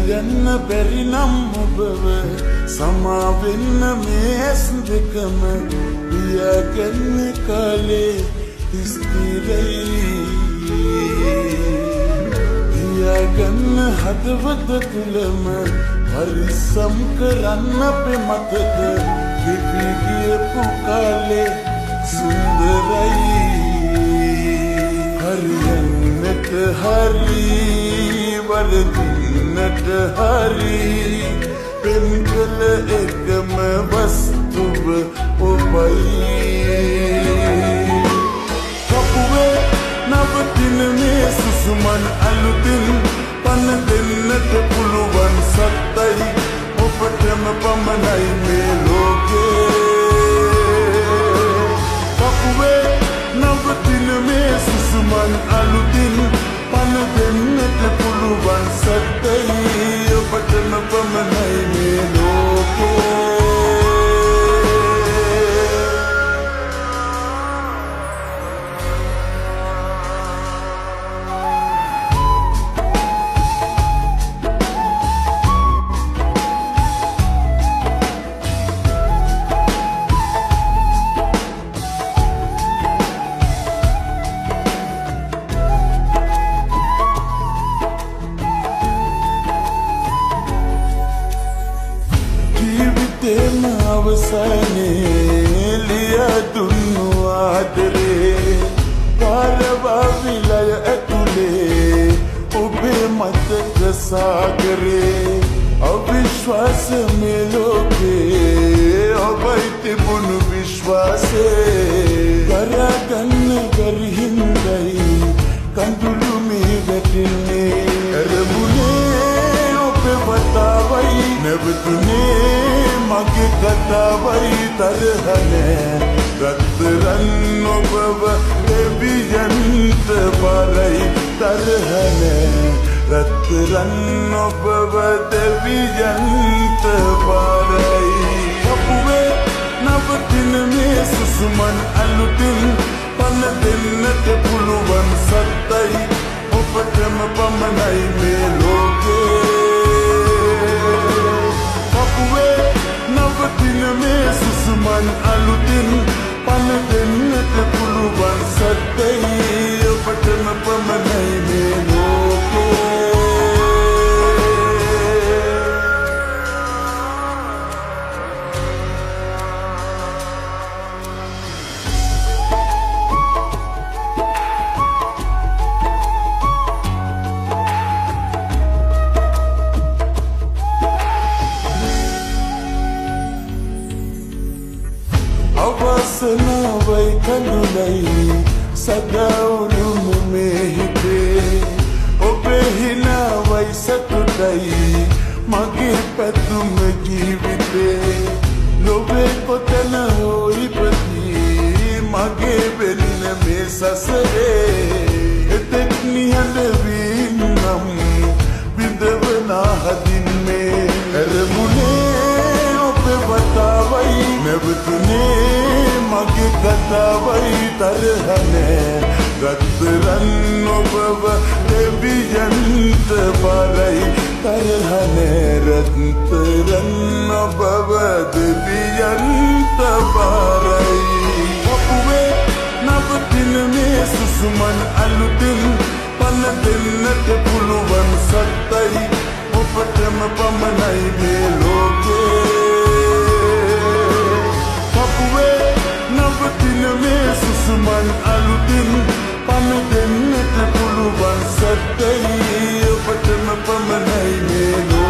කියන්න බැරි නම් ඔබව සමා වෙන්න මේ ඇස් දෙකම පියාගන්නේ කාලේ ස්ථිරයි පියාගන්න හදවත තුළම පරිස්සම් කරන්න අපේ මතක ලිපි ගියපු කාලේ සුන්දරයි හරියන්නට හරි වරදින්නට හරි පෙම් කළ එකම වස්තුව ඔබයි කපුවේ නවතින මේ සුසුමන් අලුතින් පන දෙන්නට පුළුවන් සත්තයි ඔබටම පමණයි මේ ලෝකේ කපුවේ නවතින මේ සුසුමන් අලුතින් පන දෙන්නට පුළුවන් සත්තයි ඔබටම පමණයි මේ ලෝකේ අවසානයේ ලියදුන්නු ආදරේ පාරවා විලය ඇතුලේ ඔබේ මතක සාගරේ අවිශ්වාස මේ ලෝකේ ඔබයි තිබුණු විශ්වාසේ කරගන්න බැරි හින්දයි කඳුළු මේ වැටෙන්නේ අරමුණේ ඔබේ වතාවයි නැවතුනේ මගේ කතාවයි තරහනේ රත්තරන් ඔබව දෙවියන්ට බරයි තරහනේ රත්තරන් ඔබව දෙවියන්ට බරයි කපුවේ නවතින මේ සුසුමන් අලුතින් පන දෙන්නට පුළුවන් සත්තයි ඔබටම පමණයි මේ ලෝකේ කපුවේ නවතින මේ සුසුමන් අලුතින් පන දෙන්නට පුළුවන් සත්තයි ඔබටම පමණයි මේ ලෝකේ අවසනාවයි කඳුලයි සදාවුරුමු මේ හිතේ ඔබේ හිනාවයි සතුටයි මගේ පැතුම ජීවිතේ ලොවේ කොතන හෝ ඉපදී මගේ වෙන්න මේ සසරේ එතෙක් නිහඬ වී නම් විඳවනා හදින්නේ අරමුණේ ඔබේ වතාවයි නැවතුනේ මගේ කතාවයි තරහනේ රත්තරන් ඔබව දෙවියන්ට බරයි තරහනේ රත්තරන් ඔබව දෙවියන්ට බරයි කපුවේ නවතින මේ සුසුමන් අලුතින් පන දෙන්නට පුළුවන් සත්තයි ඔබටම පමණයි මේ ලෝකේ කපුවේ නවතින මේ සුසුමන් අලුතින් පන දෙන්නට පුළුවන් සත්තයි ඔබටම පමණයි මේ ලෝකේ